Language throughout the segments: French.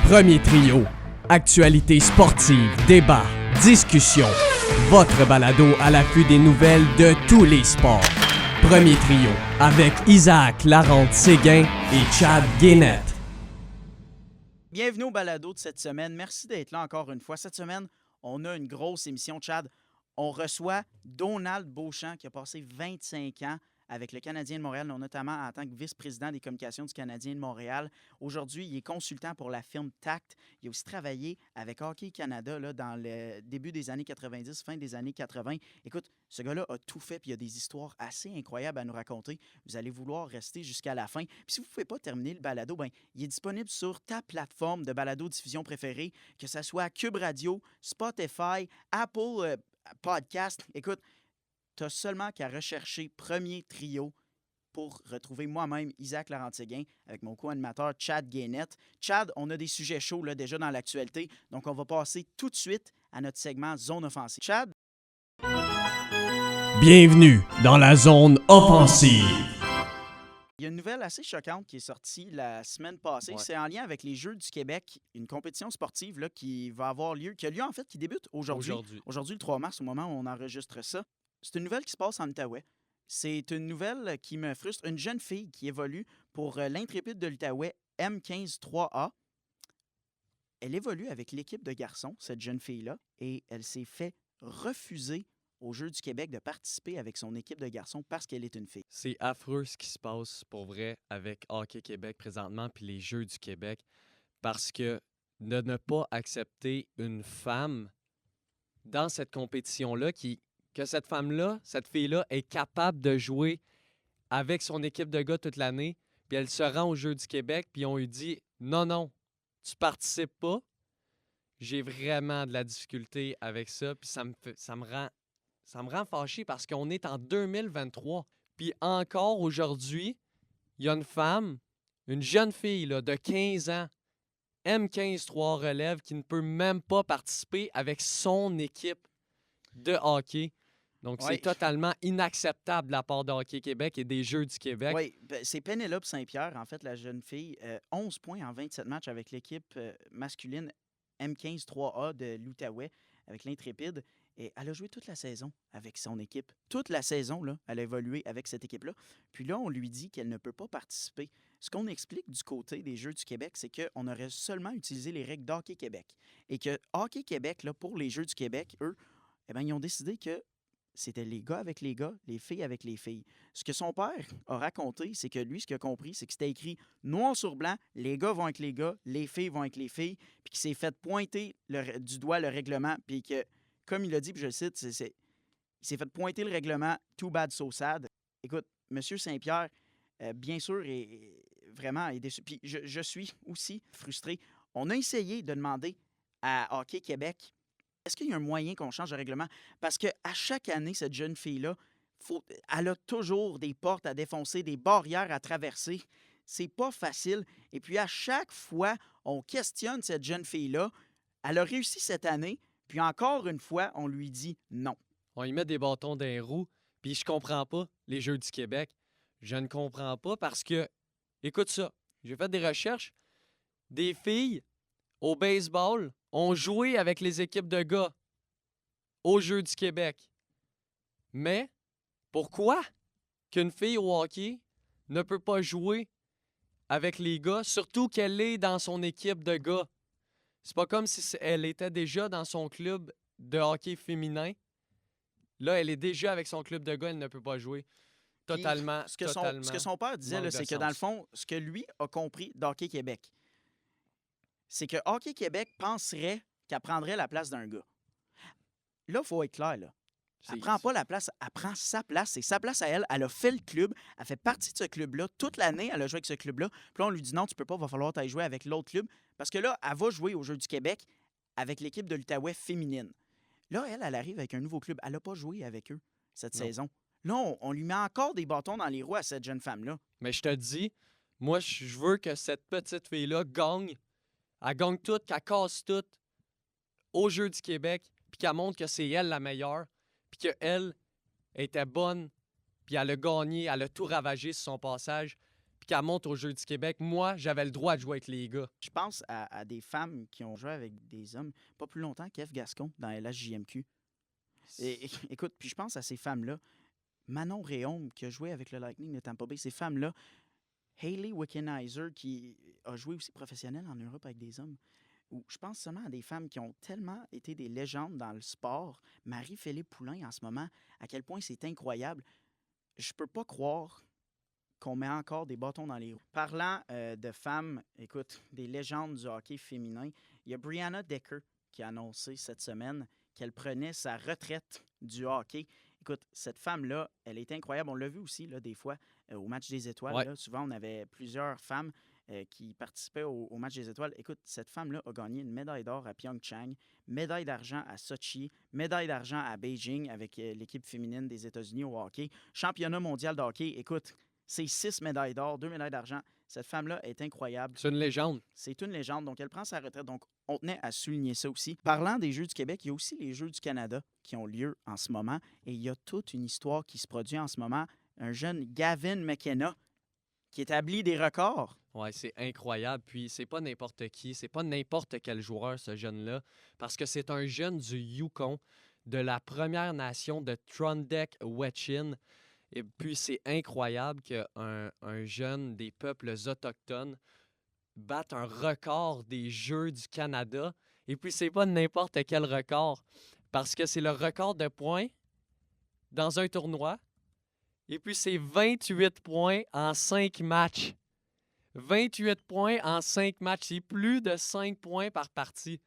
Premier trio. Actualité sportive, débat, discussion. Votre balado à l'affût des nouvelles de tous les sports. Premier trio avec Isaac Larente-Séguin et Chad Guénette. Bienvenue au balado de cette semaine. Merci d'être là encore une fois. Cette semaine, on a une grosse émission, Chad. On reçoit Donald Beauchamp qui a passé 25 ans avec le Canadien de Montréal, notamment en tant que vice-président des communications du Canadien de Montréal. Aujourd'hui, il est consultant pour la firme Tact. Il a aussi travaillé avec Hockey Canada là, dans le début des années 90, fin des années 80. Écoute, ce gars-là a tout fait, puis il a des histoires assez incroyables à nous raconter. Vous allez vouloir rester jusqu'à la fin. Puis si vous ne pouvez pas terminer le balado, ben, il est disponible sur ta plateforme de balado-diffusion préférée, que ce soit Cube Radio, Spotify, Apple Podcast. Écoute, tu as seulement qu'à rechercher Premier Trio pour retrouver moi-même Isaac Larente-Séguin avec mon co-animateur Chad Guénette. Chad, on a des sujets chauds là, déjà dans l'actualité, donc on va passer tout de suite à notre segment Zone offensive. Chad? Bienvenue dans la zone offensive. Il y a une nouvelle assez choquante qui est sortie la semaine passée. Ouais. C'est en lien avec les Jeux du Québec, une compétition sportive là, qui va avoir lieu, qui a lieu en fait, qui débute aujourd'hui. Aujourd'hui, le 3 mars, au moment où on enregistre ça. C'est une nouvelle qui se passe en Outaouais. C'est une nouvelle qui me frustre. Une jeune fille qui évolue pour l'Intrépide de l'Outaouais M15-3A. Elle évolue avec l'équipe de garçons, cette jeune fille-là, et elle s'est fait refuser aux Jeux du Québec de participer avec son équipe de garçons parce qu'elle est une fille. C'est affreux ce qui se passe pour vrai avec Hockey Québec présentement puis les Jeux du Québec parce que de ne pas accepter une femme dans cette compétition-là, que cette femme-là, cette fille-là est capable de jouer avec son équipe de gars toute l'année, puis elle se rend aux Jeux du Québec, puis on lui dit « Non, tu participes pas. » J'ai vraiment de la difficulté avec ça, puis ça me rend fâché parce qu'on est en 2023. Puis encore aujourd'hui, il y a une femme, une jeune fille là, de 15 ans, M15-3 relève, qui ne peut même pas participer avec son équipe de hockey. Donc, Ouais. c'est totalement inacceptable de la part de Hockey Québec et des Jeux du Québec. Oui, c'est Pénélope Saint-Pierre, en fait, la jeune fille. 11 points en 27 matchs avec l'équipe masculine M15-3A de l'Outaouais, avec l'Intrépide. Et elle a joué toute la saison avec son équipe. Toute la saison, là, elle a évolué avec cette équipe-là. Puis là, on lui dit qu'elle ne peut pas participer. Ce qu'on explique du côté des Jeux du Québec, c'est qu'on aurait seulement utilisé les règles d'Hockey Québec. Et que Hockey Québec, là, pour les Jeux du Québec, eux, eh bien, ils ont décidé que c'était les gars avec les gars, les filles avec les filles. Ce que son père a raconté, c'est que lui, ce qu'il a compris, c'est que c'était écrit noir sur blanc, les gars vont avec les gars, les filles vont avec les filles, puis qu'il s'est fait pointer du doigt le règlement, puis que, comme il a dit, puis je le cite, il s'est fait pointer le règlement « too bad, so sad ». Écoute, M. Saint-Pierre, bien sûr, vraiment est déçu. Puis je suis aussi frustré. On a essayé de demander à Hockey Québec est-ce qu'il y a un moyen qu'on change de règlement? Parce qu'à chaque année, cette jeune fille-là, elle a toujours des portes à défoncer, des barrières à traverser. C'est pas facile. Et puis, à chaque fois, on questionne cette jeune fille-là. Elle a réussi cette année, puis encore une fois, on lui dit non. On y met des bâtons dans les roues, puis je comprends pas les Jeux du Québec. Je ne comprends pas parce que, écoute ça, j'ai fait des recherches. Des filles au baseball ont joué avec les équipes de gars aux Jeux du Québec. Mais pourquoi qu'une fille au hockey ne peut pas jouer avec les gars, surtout qu'elle est dans son équipe de gars? C'est pas comme si elle était déjà dans son club de hockey féminin. Là, elle est déjà avec son club de gars, elle ne peut pas jouer. Totalement, Puis, ce que son père disait, là, c'est que dans le fond, ce que lui a compris d'Hockey Québec, c'est que Hockey Québec penserait qu'elle prendrait la place d'un gars. Là, il faut être clair, là. Elle ne prend pas la place, elle prend sa place. C'est sa place à elle. Elle a fait le club. Elle fait partie de ce club-là. Toute l'année, elle a joué avec ce club-là. Puis là, on lui dit non, tu peux pas, va falloir t'aller jouer avec l'autre club. Parce que là, elle va jouer aux Jeux du Québec avec l'équipe de l'Outaouais féminine. Là, elle arrive avec un nouveau club. Elle n'a pas joué avec eux cette saison. Là, on lui met encore des bâtons dans les roues à cette jeune femme-là. Mais je te dis, moi, je veux que cette petite fille-là gagne. Elle gagne tout, qu'elle casse tout aux Jeux du Québec, puis qu'elle montre que c'est elle la meilleure, puis qu'elle était bonne, puis elle a gagné, elle a tout ravagé sur son passage, puis qu'elle monte aux Jeux du Québec, moi, j'avais le droit de jouer avec les gars. Je pense à des femmes qui ont joué avec des hommes pas plus longtemps qu'Eve Gascon dans LHJMQ. Écoute, puis je pense à ces femmes-là. Manon Réaume qui a joué avec le Lightning de Tampa Bay. Ces femmes-là. Hayley Wickenheiser qui a joué aussi professionnel en Europe avec des hommes. Ou je pense seulement à des femmes qui ont tellement été des légendes dans le sport. Marie-Philippe Poulain en ce moment, à quel point c'est incroyable. Je peux pas croire qu'on met encore des bâtons dans les roues. Parlant de femmes, écoute, des légendes du hockey féminin, il y a Brianna Decker qui a annoncé cette semaine qu'elle prenait sa retraite du hockey. Écoute, cette femme-là, elle est incroyable. On l'a vu aussi, là, des fois, au match des étoiles. Ouais. Là, souvent, on avait plusieurs femmes qui participaient au match des étoiles. Écoute, cette femme-là a gagné une médaille d'or à Pyeongchang, médaille d'argent à Sochi, médaille d'argent à Beijing avec l'équipe féminine des États-Unis au hockey, championnat mondial de hockey. Écoute, c'est 6 médailles d'or, 2 médailles d'argent. Cette femme-là est incroyable. C'est une légende. C'est une légende. Donc, elle prend sa retraite. Donc, on tenait à souligner ça aussi. Parlant des Jeux du Québec, il y a aussi les Jeux du Canada qui ont lieu en ce moment. Et il y a toute une histoire qui se produit en ce moment. Un jeune Gavin McKenna qui établit des records. Ouais, c'est incroyable. Puis c'est pas n'importe qui, c'est pas n'importe quel joueur, ce jeune-là, parce que c'est un jeune du Yukon, de la Première Nation de Trondheim-Wet'suwet'en. Et puis c'est incroyable qu'un jeune des peuples autochtones batte un record des Jeux du Canada. Et puis c'est pas n'importe quel record, parce que c'est le record de points dans un tournoi. Et puis c'est 28 points en 5 matchs. 28 points en 5 matchs. C'est plus de 5 points par partie.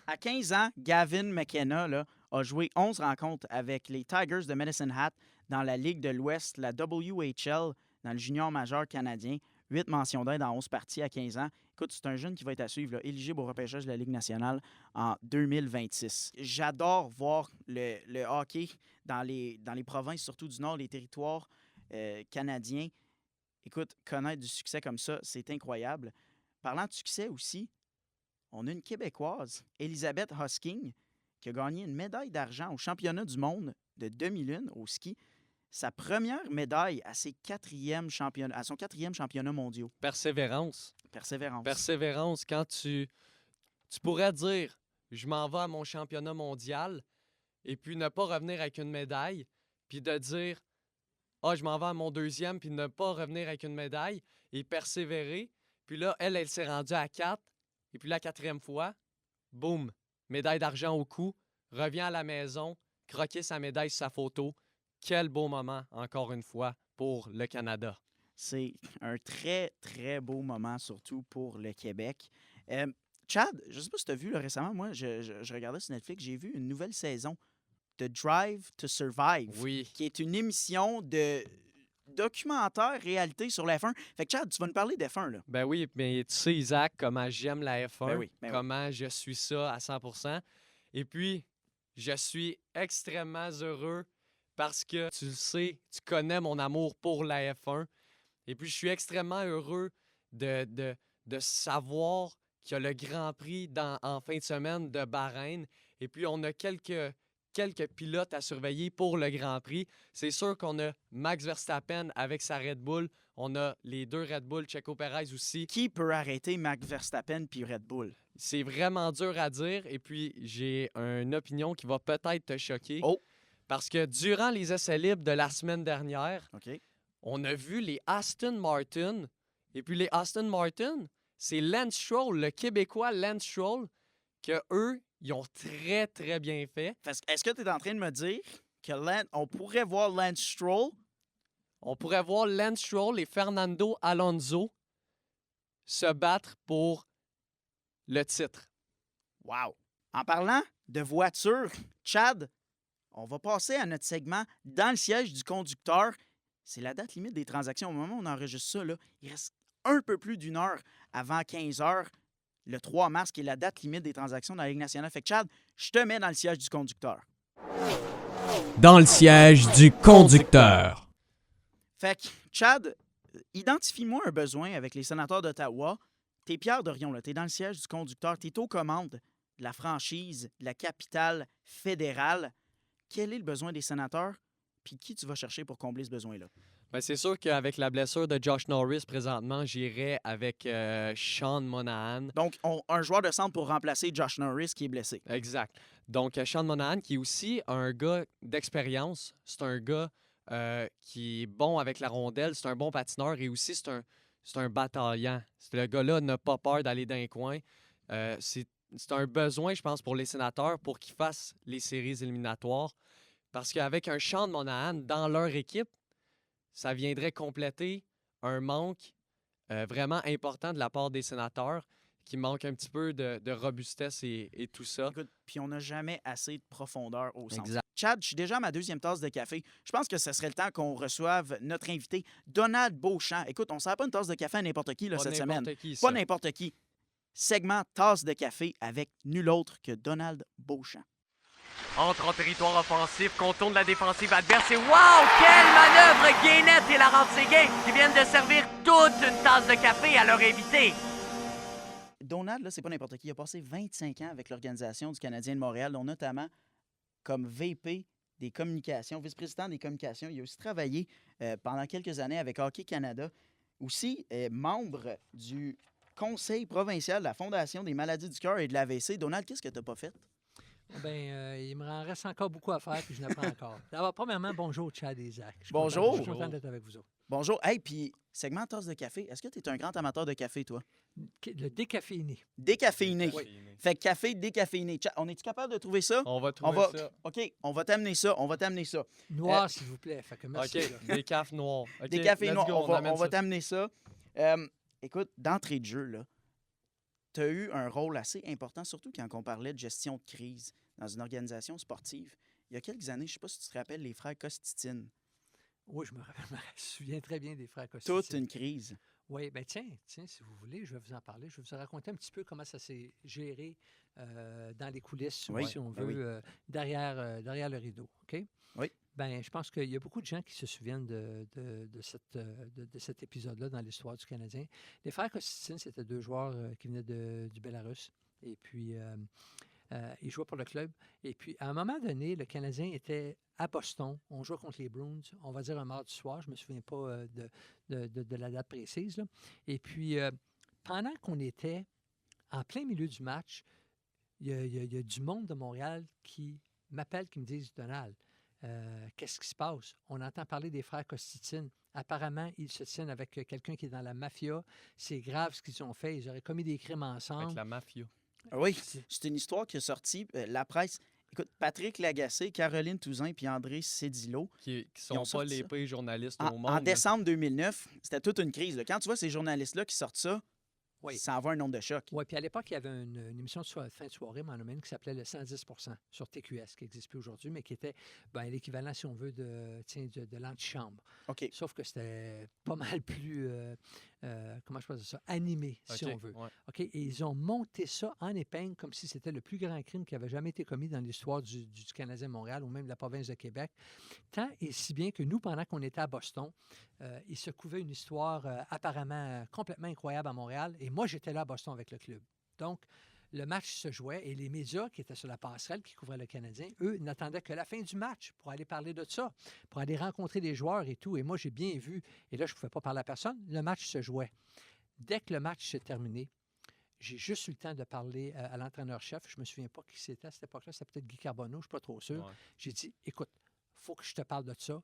À 15 ans, Gavin McKenna là, a joué 11 rencontres avec les Tigers de Medicine Hat dans la Ligue de l'Ouest, la WHL, dans le junior majeur canadien. 8 mentions d'aide en 11 parties à 15 ans. Écoute, c'est un jeune qui va être à suivre, là, éligible au repêchage de la Ligue nationale en 2026. J'adore voir le hockey dans les provinces, surtout du Nord, les territoires canadiens. Écoute, connaître du succès comme ça, c'est incroyable. Parlant de succès aussi, on a une Québécoise, Elisabeth Hosking, qui a gagné une médaille d'argent au championnat du monde de demi-lune au ski. Sa première médaille à son 4e championnat mondial. Persévérance. Persévérance. Persévérance, quand tu pourrais dire « je m'en vais à mon championnat mondial » et puis ne pas revenir avec une médaille, puis de dire « ah, je m'en vais à mon 2e » puis ne pas revenir avec une médaille et persévérer. Puis là, elle s'est rendue à 4 et puis la 4e fois, boum, médaille d'argent au cou, revient à la maison, croquer sa médaille sur sa photo. Quel beau moment, encore une fois, pour le Canada. C'est un très, très beau moment, surtout pour le Québec. Chad, je ne sais pas si tu as vu là, récemment, moi, je regardais sur Netflix, j'ai vu une nouvelle saison de Drive to Survive, Oui. qui est une émission de documentaire réalité sur la F1. Fait que Chad, tu vas nous parler d'F1, là. Ben oui, mais tu sais, Isaac, comment j'aime la F1, Ben oui. comment je suis ça à 100%. Et puis, je suis extrêmement heureux parce que tu le sais, tu connais mon amour pour la F1. Et puis, je suis extrêmement heureux de savoir qu'il y a le Grand Prix en fin de semaine de Bahreïn. Et puis, on a quelques pilotes à surveiller pour le Grand Prix. C'est sûr qu'on a Max Verstappen avec sa Red Bull. On a les 2 Red Bull, Checo Pérez aussi. Qui peut arrêter Max Verstappen puis Red Bull? C'est vraiment dur à dire. Et puis, j'ai une opinion qui va peut-être te choquer. Oh! Parce que durant les essais libres de la semaine dernière, OK. on a vu les Aston Martin. Et puis, les Aston Martin, c'est Lance Stroll, le Québécois Lance Stroll, que eux, ils ont très, très bien fait. Est-ce que tu es en train de me dire qu'on pourrait voir Lance Stroll? On pourrait voir Lance Stroll et Fernando Alonso se battre pour le titre. Wow! En parlant de voiture, Chad, on va passer à notre segment dans le siège du conducteur. C'est la date limite des transactions. Au moment où on enregistre ça, là, il reste un peu plus d'une heure avant 15 heures, le 3 mars, qui est la date limite des transactions dans la Ligue nationale. Fait que Chad, je te mets dans le siège du conducteur. Dans le siège du conducteur. Fait que, Chad, identifie-moi un besoin avec les sénateurs d'Ottawa. T'es Pierre Dorion, là. T'es dans le siège du conducteur. T'es aux commandes de la franchise, de la capitale fédérale. Quel est le besoin des sénateurs? Puis qui tu vas chercher pour combler ce besoin-là? Ben, c'est sûr qu'avec la blessure de Josh Norris présentement, j'irais avec Sean Monahan. Donc, un joueur de centre pour remplacer Josh Norris qui est blessé. Exact. Donc, Sean Monahan, qui est aussi un gars d'expérience. C'est un gars qui est bon avec la rondelle. C'est un bon patineur et aussi c'est un bataillant. Le gars-là n'a pas peur d'aller dans les coins. C'est un besoin, je pense, pour les Sénateurs pour qu'ils fassent les séries éliminatoires. Parce qu'avec un Sean Monahan dans leur équipe, ça viendrait compléter un manque vraiment important de la part des Sénateurs qui manque un petit peu de robustesse et tout ça. Écoute, puis on n'a jamais assez de profondeur au centre. Exact. Chad, je suis déjà à ma 2e tasse de café. Je pense que ce serait le temps qu'on reçoive notre invité, Donald Beauchamp. Écoute, on ne sert pas une tasse de café à n'importe qui là, Pas cette n'importe semaine. qui, Pas ça. n'importe qui. Segment tasse de café avec nul autre que Donald Beauchamp. Entre en territoire offensif, contourne la défensive adverse et wow! Quelle manœuvre! Gainette et Laurent Séguin qui viennent de servir toute une tasse de café à leur invité. Donald, là, c'est pas n'importe qui. Il a passé 25 ans avec l'Organisation du Canadien de Montréal, dont notamment comme VP des communications, vice-président des communications. Il a aussi travaillé pendant quelques années avec Hockey Canada. Aussi, membre du Conseil provincial de la Fondation des maladies du cœur et de l'AVC. Donald, qu'est-ce que tu n'as pas fait? Il me reste encore beaucoup à faire, puis je n'apprends encore. D'abord, premièrement, bonjour, Chad et Isaac. Je suis Bonjour. content- Je suis content d'être avec vous autres. Bonjour. Hey, puis, segment tasse de café. Est-ce que tu es un grand amateur de café, toi? Le décaféiné. Décaféiné. Oui. Fait que café décaféiné. On est-tu capable de trouver ça? On va On trouver va... ça. OK, on va t'amener ça. Noir, s'il vous plaît. Fait que merci. OK, là. des cafés noirs. OK, Des cafés let's noirs. go, On amène va ça. t'amener ça. Écoute, d'entrée de jeu, là, tu as eu un rôle assez important, surtout quand on parlait de gestion de crise dans une organisation sportive. Il y a quelques années, je ne sais pas si tu te rappelles, les frères Costitine. Oui, je me souviens très bien des frères Costitine. Toute une crise. Oui, bien tiens, si vous voulez, je vais vous en parler. Je vais vous raconter un petit peu comment ça s'est géré dans les coulisses, Oui, si on ben veut, oui. derrière le rideau. OK? Oui. Ben, je pense qu'il y a beaucoup de gens qui se souviennent de cet épisode-là dans l'histoire du Canadien. Les frères Costitine, c'était 2 joueurs qui venaient du Bélarus. Et puis, ils jouaient pour le club. Et puis, à un moment donné, le Canadien était à Boston. On jouait contre les Bruins, on va dire un mardi soir. Je ne me souviens pas de la date précise, là. Et puis, pendant qu'on était en plein milieu du match, il y a du monde de Montréal qui m'appelle, qui me disent « Donald, qu'est-ce qui se passe? On entend parler des frères Costitine. Apparemment, ils se tiennent avec quelqu'un qui est dans la mafia. C'est grave ce qu'ils ont fait. Ils auraient commis des crimes ensemble. » Avec la mafia. Oui, c'est une histoire qui est sortie. La presse, écoute, Patrick Lagacé, Caroline Touzin puis André Cédillo. Qui Ils ont sont pas sorti les ça. pires journalistes En, au en monde. décembre 2009, c'était toute une crise. Là. Quand tu vois ces journalistes-là qui sortent ça, Oui. ça envoie un nombre de choc. Oui, puis à l'époque, il y avait une émission de fin de soirée, monomène, qui s'appelait le 110 sur TQS, qui n'existe plus aujourd'hui, mais qui était l'équivalent, si on veut, de l'antichambre. OK. Sauf que c'était pas mal plus, comment je peux dire ça, animé, si OK, on veut. ouais. OK? Et ils ont monté ça en épingle comme si c'était le plus grand crime qui avait jamais été commis dans l'histoire du Canadien de Montréal ou même de la province de Québec. Tant et si bien que nous, pendant qu'on était à Boston, il se couvait une histoire apparemment complètement incroyable à Montréal. Et moi, j'étais là à Boston avec le club. Donc, le match se jouait et les médias qui étaient sur la passerelle, qui couvraient le Canadien, eux, n'attendaient que la fin du match pour aller parler de ça, pour aller rencontrer les joueurs et tout. Et moi, j'ai bien vu, et là, je ne pouvais pas parler à personne, le match se jouait. Dès que le match s'est terminé, j'ai juste eu le temps de parler à l'entraîneur-chef. Je ne me souviens pas qui c'était à cette époque-là. C'était peut-être Guy Carbonneau, je ne suis pas trop sûr. Ouais. J'ai dit, écoute, il faut que je te parle de ça.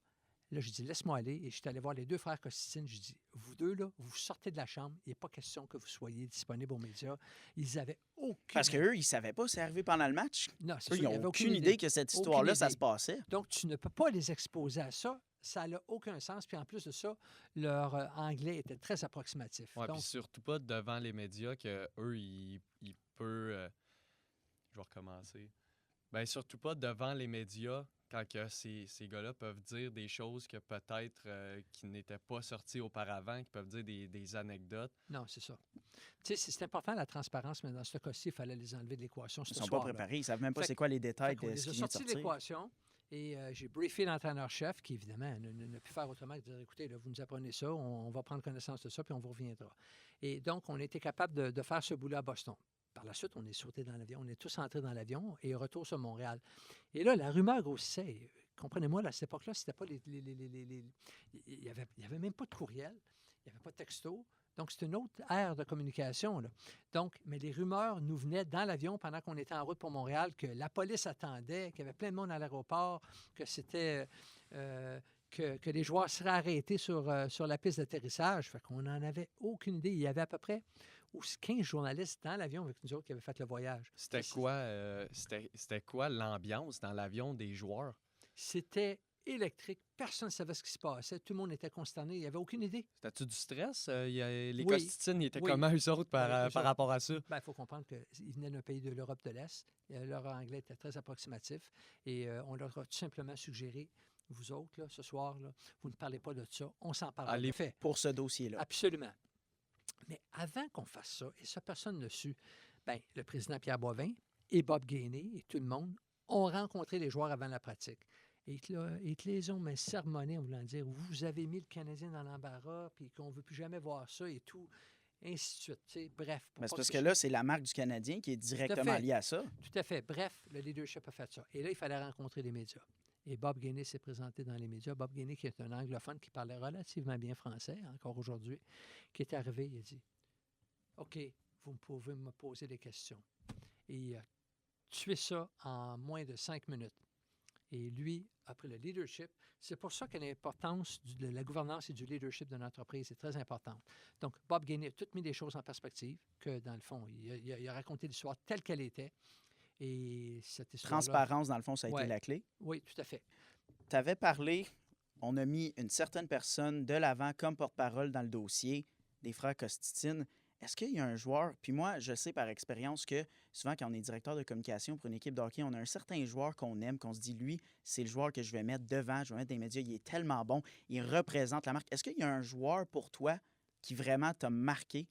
Là, je dis, laisse-moi aller. Et je suis allé voir les 2 frères Costitine. Je dis, vous deux, là, vous sortez de la chambre. Il n'est pas question que vous soyez disponibles aux médias. Ils n'avaient aucune... Parce qu'eux, ils ne savaient pas c'est arrivé pendant le match. Non, c'est Eux, sûr, ils il y avait n'ont aucune idée que cette Aucune histoire-là, ça idée. se passait. Donc, tu ne peux pas les exposer à ça. Ça n'a aucun sens. Puis en plus de ça, leur anglais était très approximatif. Ouais, Donc, puis surtout pas devant les médias qu'eux, ils peuvent... je vais recommencer. Ben, surtout pas devant les médias quand que ces gars-là peuvent dire des choses que peut-être qui n'étaient pas sorties auparavant, qui peuvent dire des anecdotes. non, c'est ça. Tu sais, c'est important la transparence, mais dans ce cas-ci, il fallait les enlever de l'équation ce Ils ne sont pas soir-là. préparés. Ils ne savent même pas Fait c'est quoi les détails On de les ce a qui vient de sortis de sortir. l'équation et j'ai briefé l'entraîneur-chef qui, évidemment, ne peut faire autrement que de dire, écoutez, là, vous nous apprenez ça, on va prendre connaissance de ça, puis on vous reviendra. Et donc, on a été capable de faire ce bout-là à Boston. Par la suite, on est sauté dans l'avion, on est tous entrés dans l'avion et retour sur Montréal. Et là, la rumeur grossissait. comprenez-moi, là, à cette époque-là, c'était pas il n'y avait même pas de courriel, il n'y avait pas de texto. Donc, c'est une autre ère de communication, là. Donc, mais les rumeurs nous venaient dans l'avion pendant qu'on était en route pour Montréal, que la police attendait, qu'il y avait plein de monde à l'aéroport, que c'était... que les joueurs seraient arrêtés sur la piste d'atterrissage. Fait qu'on n'en avait aucune idée. Il y avait à peu près 15 journalistes dans l'avion avec nous autres qui avaient fait le voyage. C'était quoi l'ambiance dans l'avion des joueurs? C'était électrique. Personne ne savait ce qui se passait. Tout le monde était consterné. Il n'y avait aucune idée. C'était-tu du stress? Les Oui. Costitines, ils étaient Oui. comment eux autres par rapport à ça? Il faut comprendre qu'ils venaient d'un pays de l'Europe de l'Est. Leur anglais était très approximatif. Et on leur a tout simplement suggéré, vous autres, là, ce soir, là, vous ne parlez pas de ça. On s'en parle. Allez. Fait. Pour ce dossier-là. Absolument. Mais avant qu'on fasse ça, et ça, personne ne l'a su, le président Pierre Boivin et Bob Gainey et tout le monde ont rencontré les joueurs avant la pratique. Et ils te les ont sermonnés en voulant dire, vous avez mis le Canadien dans l'embarras, puis qu'on ne veut plus jamais voir ça et tout, ainsi de suite. T'sais, bref. Mais c'est parce que là, c'est la marque du Canadien qui est directement liée à ça. Tout à fait. Bref, le leadership a fait ça. Et là, il fallait rencontrer les médias. Et Bob Gainey s'est présenté dans les médias. Bob Gainey, qui est un anglophone qui parlait relativement bien français, encore aujourd'hui, qui est arrivé, il a dit, « OK, vous pouvez me poser des questions. » Et il a tué ça en moins de 5 minutes. Et lui a pris le leadership. C'est pour ça que l'importance de la gouvernance et du leadership de l'entreprise est très importante. Donc, Bob Gainey a tout mis les choses en perspective, que dans le fond, il a raconté l'histoire telle qu'elle était. Et cette histoire-là... Transparence, dans le fond, ça a été la clé. Oui, tout à fait. Tu avais parlé, on a mis une certaine personne de l'avant comme porte-parole dans le dossier des frères Costitine. Est-ce qu'il y a un joueur, puis moi, je sais par expérience que souvent, quand on est directeur de communication pour une équipe de hockey, on a un certain joueur qu'on aime, qu'on se dit, lui, c'est le joueur que je vais mettre devant, je vais mettre des médias, il est tellement bon, il représente la marque. Est-ce qu'il y a un joueur pour toi qui vraiment t'a marqué?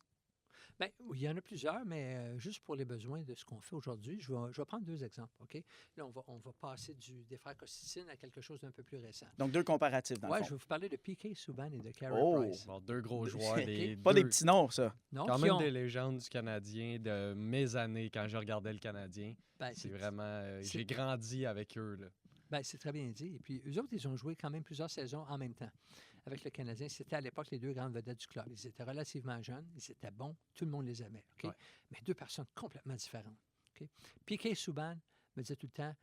Bien, il y en a plusieurs, mais juste pour les besoins de ce qu'on fait aujourd'hui, je vais prendre 2 exemples, OK? Là, on va passer des frères Costitine à quelque chose d'un peu plus récent. Donc, 2 comparatifs, dans le fond. Je vais vous parler de P.K. Subban et de Carey Price. Bon, 2 gros joueurs. Pas des petits noms, ça. Non, quand même des légendes du Canadien de mes années quand je regardais le Canadien. C'est vraiment... j'ai grandi avec eux, là. C'est très bien dit. Et puis, eux autres, ils ont joué quand même plusieurs saisons en même temps. Avec le Canadien, c'était à l'époque les 2 grandes vedettes du club. Ils étaient relativement jeunes, ils étaient bons, tout le monde les aimait. Okay? Ouais. Mais 2 personnes complètement différentes. Okay? P.K. Subban me disait tout le temps,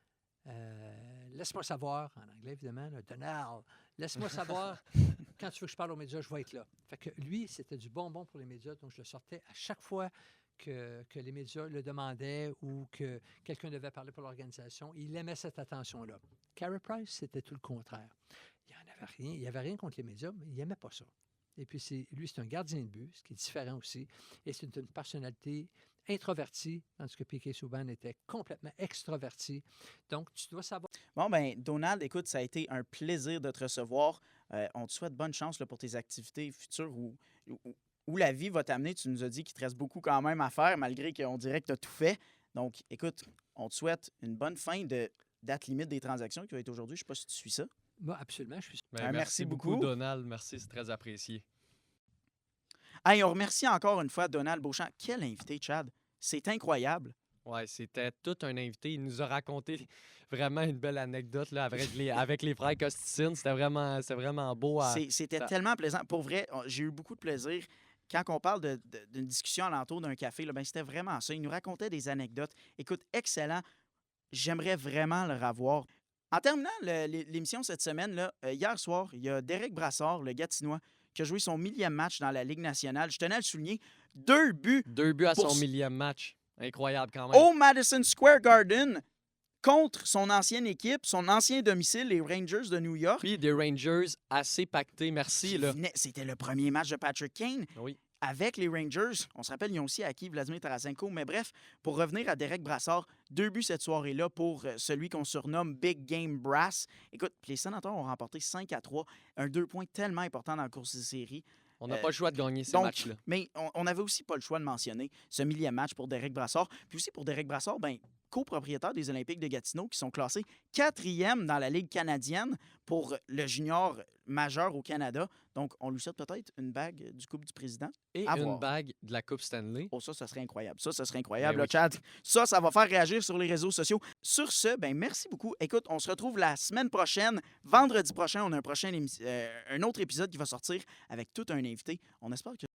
laisse-moi savoir, en anglais évidemment, là, Donald, laisse-moi savoir, quand tu veux que je parle aux médias, je vais être là. Fait que lui, c'était du bonbon pour les médias, donc je le sortais à chaque fois que les médias le demandaient ou que quelqu'un devait parler pour l'organisation. Il aimait cette attention-là. Carey Price, c'était tout le contraire. Il n'y avait rien contre les médias, mais il n'aimait pas ça. Et puis, lui, c'est un gardien de but, ce qui est différent aussi. Et c'est une personnalité introvertie, tandis que P.K. Subban était complètement extroverti. Donc, tu dois savoir... Bon, bien, Donald, écoute, ça a été un plaisir de te recevoir. On te souhaite bonne chance là, pour tes activités futures où la vie va t'amener. Tu nous as dit qu'il te reste beaucoup quand même à faire, malgré qu'on dirait que tu as tout fait. Donc, écoute, on te souhaite une bonne fin de date limite des transactions qui va être aujourd'hui. Je ne sais pas si tu suis ça. Moi, absolument, je suis... merci beaucoup, Donald. Merci, c'est très apprécié. Hey, on remercie encore une fois Donald Beauchamp. Quel invité, Chad. C'est incroyable. Oui, c'était tout un invité. Il nous a raconté vraiment une belle anecdote là, avec les frères Costitine. C'était vraiment beau. C'était tellement plaisant. Pour vrai, j'ai eu beaucoup de plaisir. Quand on parle d'une discussion alentour d'un café, là, c'était vraiment ça. Il nous racontait des anecdotes. Écoute, excellent. J'aimerais vraiment le revoir. En terminant l'émission cette semaine, là, hier soir, il y a Derek Brassard, le Gatinois, qui a joué son 1000e match dans la Ligue nationale. Je tenais à le souligner. 2 buts. 2 buts à son 1000e match. Incroyable quand même. Au Madison Square Garden, contre son ancienne équipe, son ancien domicile, les Rangers de New York. Puis des Rangers assez pactés, merci. C'était le premier match de Patrick Kane. Oui. Avec les Rangers. On se rappelle, ils ont aussi acquis Vladimir Tarasenko. Mais bref, pour revenir à Derek Brassard, 2 buts cette soirée-là pour celui qu'on surnomme Big Game Brass. Écoute, les Sénateurs ont remporté 5-3. Un 2 points tellement important dans la course de série. On n'a pas le choix de gagner ces matchs-là. Mais on n'avait aussi pas le choix de mentionner ce 1000e match pour Derek Brassard. Puis aussi pour Derek Brassard, copropriétaire des Olympiques de Gatineau, qui sont classés 4e dans la Ligue canadienne pour le junior majeur au Canada. Donc, on lui souhaite peut-être une bague du Coupe du Président. Et À une voir. bague de la Coupe Stanley. Oh, ça serait incroyable. Ça serait incroyable, Ben le chat. Ça va faire réagir sur les réseaux sociaux. Sur ce, ben merci beaucoup. Écoute, on se retrouve la semaine prochaine. Vendredi prochain, on a un autre épisode qui va sortir avec tout un invité. On espère que